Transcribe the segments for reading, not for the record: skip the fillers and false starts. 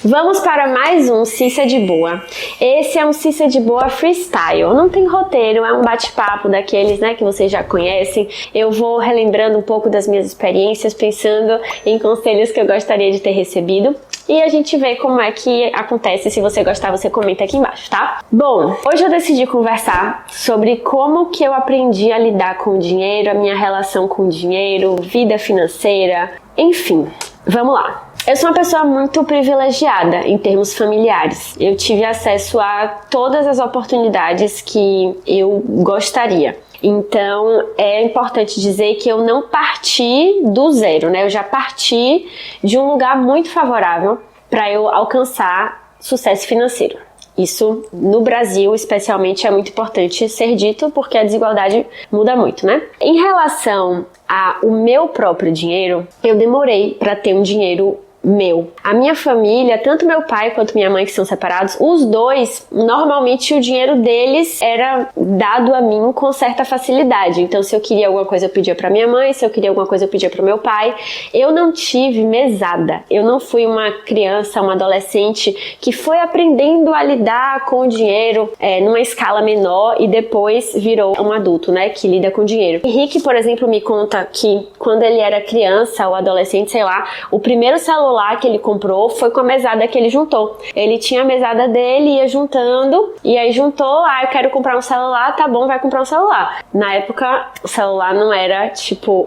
Vamos para mais um Cissa de Boa. Esse é um Cissa de Boa freestyle. Não tem roteiro, é um bate-papo daqueles, que vocês já conhecem. Eu vou relembrando um pouco das minhas experiências, pensando em conselhos que eu gostaria de ter recebido. E a gente vê como é que acontece. Se você gostar, você comenta aqui embaixo, tá? Bom, hoje eu decidi conversar sobre como que eu aprendi a lidar com o dinheiro, a minha relação com o dinheiro, vida financeira, enfim. Vamos lá. Eu sou uma pessoa muito privilegiada em termos familiares. Eu tive acesso a todas as oportunidades que eu gostaria. Então, é importante dizer que eu não parti do zero, Eu já parti de um lugar muito favorável para eu alcançar sucesso financeiro. Isso, no Brasil, especialmente, é muito importante ser dito, porque a desigualdade muda muito, Em relação ao meu próprio dinheiro, eu demorei para ter um dinheiro meu. A minha família, tanto meu pai quanto minha mãe, que são separados, os dois, normalmente o dinheiro deles era dado a mim com certa facilidade. Então, se eu queria alguma coisa, eu pedia pra minha mãe, se eu queria alguma coisa, eu pedia pro meu pai. Eu não tive mesada. Eu não fui uma criança, uma adolescente que foi aprendendo a lidar com o dinheiro numa escala menor e depois virou um adulto, que lida com dinheiro. Henrique, por exemplo, me conta que quando ele era criança ou adolescente, sei lá, o primeiro celular que ele comprou foi com a mesada que ele juntou. Ele tinha a mesada dele, ia juntando, e aí juntou, eu quero comprar um celular, tá bom, vai comprar um celular. Na época, o celular não era,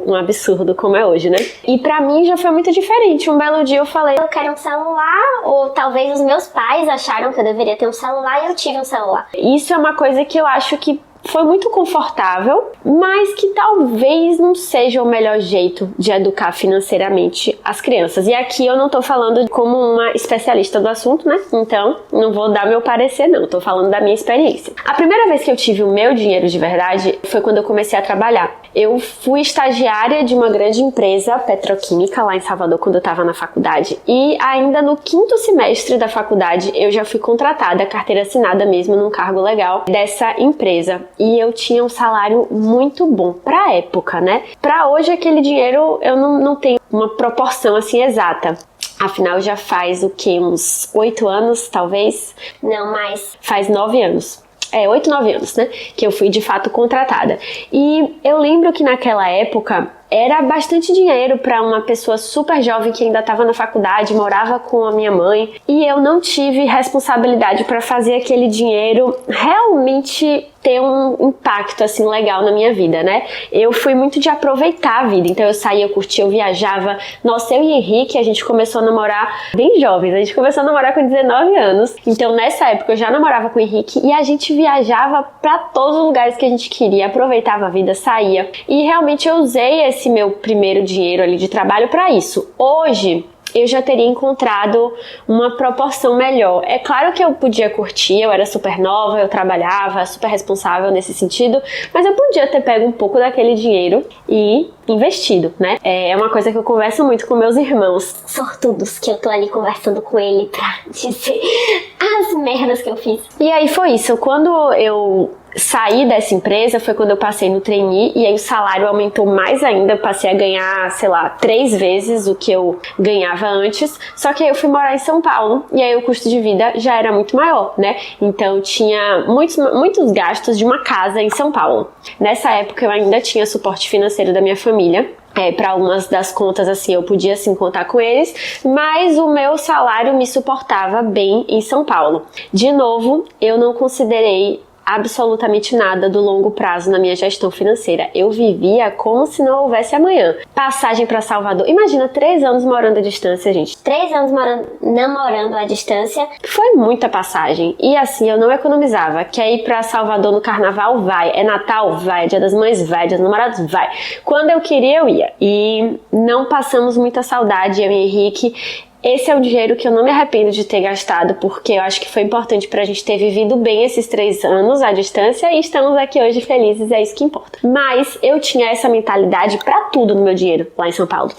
um absurdo como é hoje, E pra mim já foi muito diferente. Um belo dia eu falei, eu quero um celular, ou talvez os meus pais acharam que eu deveria ter um celular e eu tive um celular. Isso é uma coisa que eu acho que foi muito confortável, mas que talvez não seja o melhor jeito de educar financeiramente as crianças. E aqui eu não tô falando como uma especialista do assunto, Então, não vou dar meu parecer, não. Tô falando da minha experiência. A primeira vez que eu tive o meu dinheiro de verdade foi quando eu comecei a trabalhar. Eu fui estagiária de uma grande empresa petroquímica lá em Salvador quando eu tava na faculdade. E ainda no 5º semestre da faculdade, eu já fui contratada, carteira assinada mesmo, num cargo legal dessa empresa. E eu tinha um salário muito bom pra época, Pra hoje aquele dinheiro eu não tenho uma proporção assim exata. Afinal já faz o quê? Uns 8 anos, talvez? Não, mais. Faz 9 anos. 8, 9 anos, que eu fui de fato contratada. E eu lembro que naquela época era bastante dinheiro para uma pessoa super jovem que ainda estava na faculdade, morava com a minha mãe, e eu não tive responsabilidade para fazer aquele dinheiro realmente ter um impacto assim legal na minha vida, Eu fui muito de aproveitar a vida, então eu saía, eu curtia, eu viajava. Nossa, eu e Henrique, a gente começou a namorar bem jovens, a gente começou a namorar com 19 anos, então nessa época eu já namorava com o Henrique e a gente viajava para todos os lugares que a gente queria, aproveitava a vida, saía, e realmente eu usei esse meu primeiro dinheiro ali de trabalho para isso. Hoje eu já teria encontrado uma proporção melhor. É claro que eu podia curtir, eu era super nova, eu trabalhava, super responsável nesse sentido, mas eu podia ter pego um pouco daquele dinheiro e investido, É uma coisa que eu converso muito com meus irmãos. Sortudos que eu tô ali conversando com ele pra dizer as merdas que eu fiz. E aí foi isso, quando eu saí dessa empresa foi quando eu passei no trainee e aí o salário aumentou mais ainda, eu passei a ganhar, 3 vezes o que eu ganhava antes, só que aí eu fui morar em São Paulo e aí o custo de vida já era muito maior, Então tinha muitos gastos de uma casa em São Paulo. Nessa época eu ainda tinha suporte financeiro da minha família. Para algumas das contas, assim, eu podia, sim, contar com eles, mas o meu salário me suportava bem em São Paulo. De novo, eu não considerei absolutamente nada do longo prazo na minha gestão financeira. Eu vivia como se não houvesse amanhã. Passagem para Salvador. Imagina, 3 anos morando à distância, gente. 3 anos namorando à distância. Foi muita passagem. E assim, eu não economizava. Quer ir para Salvador no carnaval? Vai. É Natal? Vai. É Dia das Mães? Vai. Dia dos Namorados? Vai. Quando eu queria, eu ia. E não passamos muita saudade, eu e Henrique. Esse é um dinheiro que eu não me arrependo de ter gastado, porque eu acho que foi importante pra gente ter vivido bem esses 3 anos à distância e estamos aqui hoje felizes, é isso que importa. Mas eu tinha essa mentalidade pra tudo no meu dinheiro lá em São Paulo.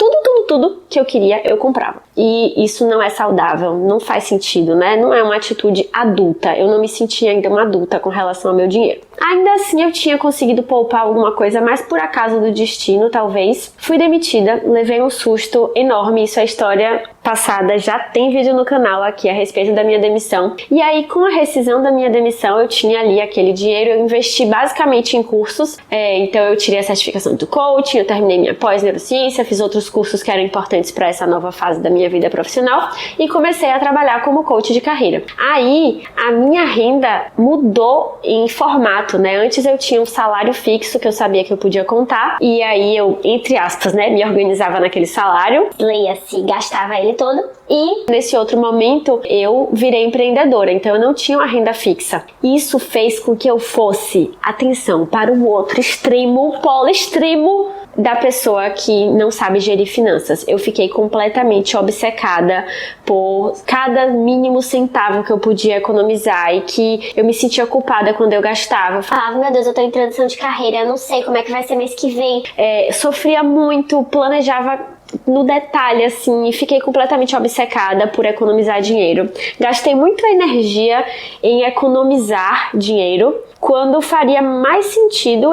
Tudo que eu queria, eu comprava. E isso não é saudável, não faz sentido, Não é uma atitude adulta. Eu não me sentia ainda uma adulta com relação ao meu dinheiro. Ainda assim eu tinha conseguido poupar alguma coisa, mas por acaso do destino, talvez. Fui demitida, levei um susto enorme, isso é história passada, já tem vídeo no canal aqui a respeito da minha demissão. E aí, com a rescisão da minha demissão, eu tinha ali aquele dinheiro, eu investi basicamente em cursos. Então eu tirei a certificação do coaching, eu terminei minha pós-neurociência, fiz outros cursos que eram importantes para essa nova fase da minha vida profissional e comecei a trabalhar como coach de carreira. Aí, a minha renda mudou em formato, né? Antes eu tinha um salário fixo que eu sabia que eu podia contar e aí eu, entre aspas, né, me organizava naquele salário. Leia-se, gastava ele todo. E nesse outro momento eu virei empreendedora, então eu não tinha uma renda fixa. Isso fez com que eu fosse, atenção, para o outro extremo, o polo extremo da pessoa que não sabe gerir finanças. Eu fiquei completamente obcecada por cada mínimo centavo que eu podia economizar e que eu me sentia culpada quando eu gastava. Eu falava, meu Deus, eu tô em transição de carreira, eu não sei como é que vai ser mês que vem. Sofria muito, planejava no detalhe, assim, e fiquei completamente obcecada por economizar dinheiro. Gastei muita energia em economizar dinheiro, quando faria mais sentido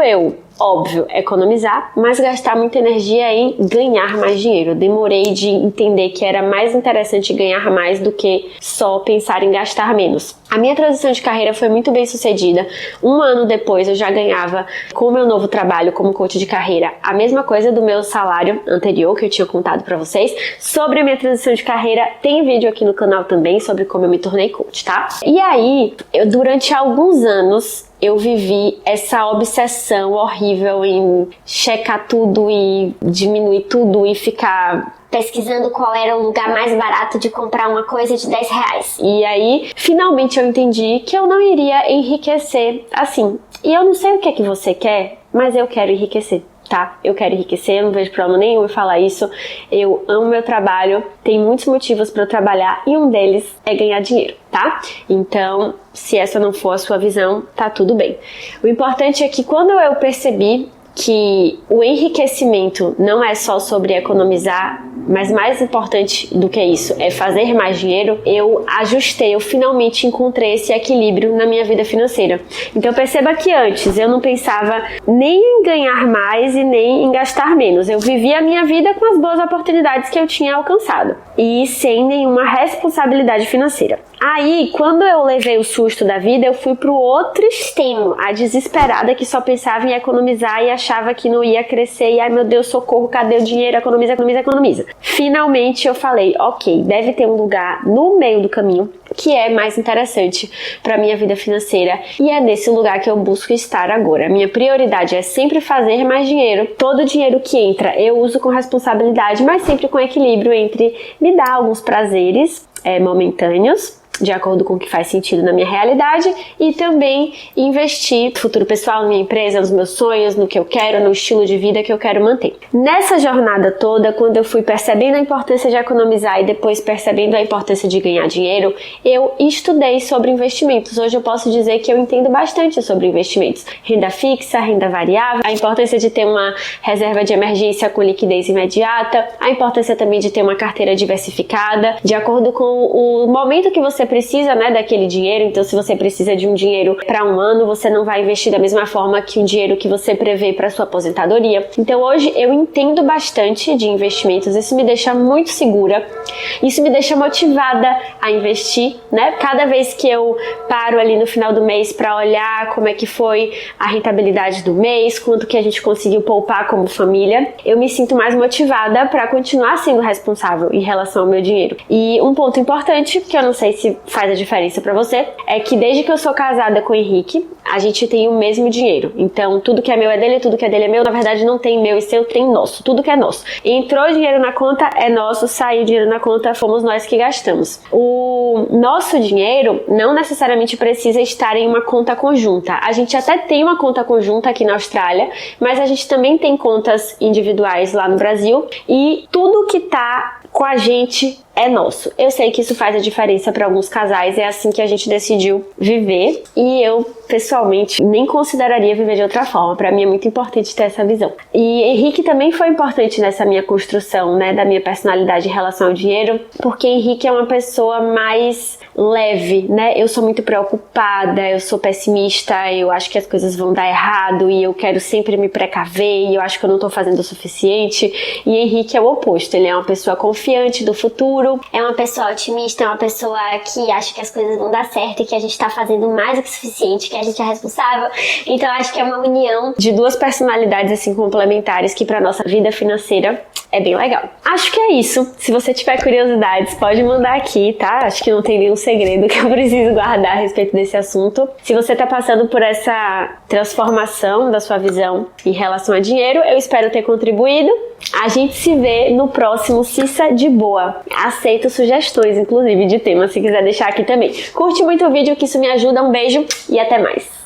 óbvio, economizar, mas gastar muita energia em ganhar mais dinheiro. Eu demorei de entender que era mais interessante ganhar mais do que só pensar em gastar menos. A minha transição de carreira foi muito bem sucedida. Um ano depois eu já ganhava, com o meu novo trabalho como coach de carreira, a mesma coisa do meu salário anterior que eu tinha contado pra vocês. Sobre a minha transição de carreira, tem vídeo aqui no canal também sobre como eu me tornei coach, tá? E aí, durante alguns anos, eu vivi essa obsessão horrível em checar tudo e diminuir tudo e ficar pesquisando qual era o lugar mais barato de comprar uma coisa de 10 reais. E aí, finalmente eu entendi que eu não iria enriquecer assim. E eu não sei o que é que você quer, mas eu quero enriquecer. Tá? Eu quero enriquecer, eu não vejo problema nenhum em falar isso. Eu amo meu trabalho, tem muitos motivos para eu trabalhar e um deles é ganhar dinheiro, tá? Então, se essa não for a sua visão, tá tudo bem. O importante é que quando eu percebi que o enriquecimento não é só sobre economizar, mas mais importante do que isso é fazer mais dinheiro, eu finalmente encontrei esse equilíbrio na minha vida financeira. Então perceba que antes eu não pensava nem em ganhar mais e nem em gastar menos. Eu vivia a minha vida com as boas oportunidades que eu tinha alcançado e sem nenhuma responsabilidade financeira. Aí, quando eu levei o susto da vida, eu fui pro outro extremo, a desesperada que só pensava em economizar e achava que não ia crescer e ai meu Deus, socorro, cadê o dinheiro? Economiza, economiza, economiza. Finalmente eu falei, ok, deve ter um lugar no meio do caminho que é mais interessante para minha vida financeira e é nesse lugar que eu busco estar agora. A minha prioridade é sempre fazer mais dinheiro. Todo o dinheiro que entra eu uso com responsabilidade, mas sempre com equilíbrio entre me dar alguns prazeres momentâneos, de acordo com o que faz sentido na minha realidade, e também investir no futuro pessoal, na minha empresa, nos meus sonhos, no que eu quero, no estilo de vida que eu quero manter. Nessa jornada toda, quando eu fui percebendo a importância de economizar e depois percebendo a importância de ganhar dinheiro, eu estudei sobre investimentos. Hoje eu posso dizer que eu entendo bastante sobre investimentos. Renda fixa, renda variável, a importância de ter uma reserva de emergência com liquidez imediata, a importância também de ter uma carteira diversificada, de acordo com o momento que você precisa, né, daquele dinheiro. Então, se você precisa de um dinheiro para um ano, você não vai investir da mesma forma que o dinheiro que você prevê para sua aposentadoria. Então, hoje eu entendo bastante de investimentos, isso me deixa muito segura, isso me deixa motivada a investir, né? Cada vez que eu paro ali no final do mês para olhar como é que foi a rentabilidade do mês, quanto que a gente conseguiu poupar como família, eu me sinto mais motivada para continuar sendo responsável em relação ao meu dinheiro. E um ponto importante, que eu não sei se faz a diferença pra você, é que desde que eu sou casada com o Henrique, a gente tem o mesmo dinheiro. Então, tudo que é meu é dele, tudo que é dele é meu. Na verdade, não tem meu e seu, tem nosso. Tudo que é nosso. Entrou dinheiro na conta, é nosso. Saiu dinheiro na conta, fomos nós que gastamos. O nosso dinheiro não necessariamente precisa estar em uma conta conjunta. A gente até tem uma conta conjunta aqui na Austrália, mas a gente também tem contas individuais lá no Brasil. E tudo que tá com a gente é nosso. Eu sei que isso faz a diferença para alguns casais, é assim que a gente decidiu viver, e eu, pessoalmente, nem consideraria viver de outra forma. Para mim é muito importante ter essa visão. E Henrique também foi importante nessa minha construção, né, da minha personalidade em relação ao dinheiro, porque Henrique é uma pessoa mais leve, né? Eu sou muito preocupada, eu sou pessimista, eu acho que as coisas vão dar errado e eu quero sempre me precaver e eu acho que eu não tô fazendo o suficiente. E Henrique é o oposto, ele é uma pessoa confiante do futuro, É uma pessoa otimista, é uma pessoa que acha que as coisas vão dar certo e que a gente tá fazendo mais do que o suficiente, que a gente é responsável. Então acho que é uma união de duas personalidades assim complementares que para nossa vida financeira é bem legal. Acho que é isso. Se você tiver curiosidades, pode mandar aqui, tá? Acho que não tem nenhum segredo que eu preciso guardar a respeito desse assunto. Se você tá passando por essa transformação da sua visão em relação a dinheiro, eu espero ter contribuído. A gente se vê no próximo Cissa de Boa. Aceito sugestões, inclusive, de temas, se quiser deixar aqui também. Curte muito o vídeo, que isso me ajuda. Um beijo e até mais.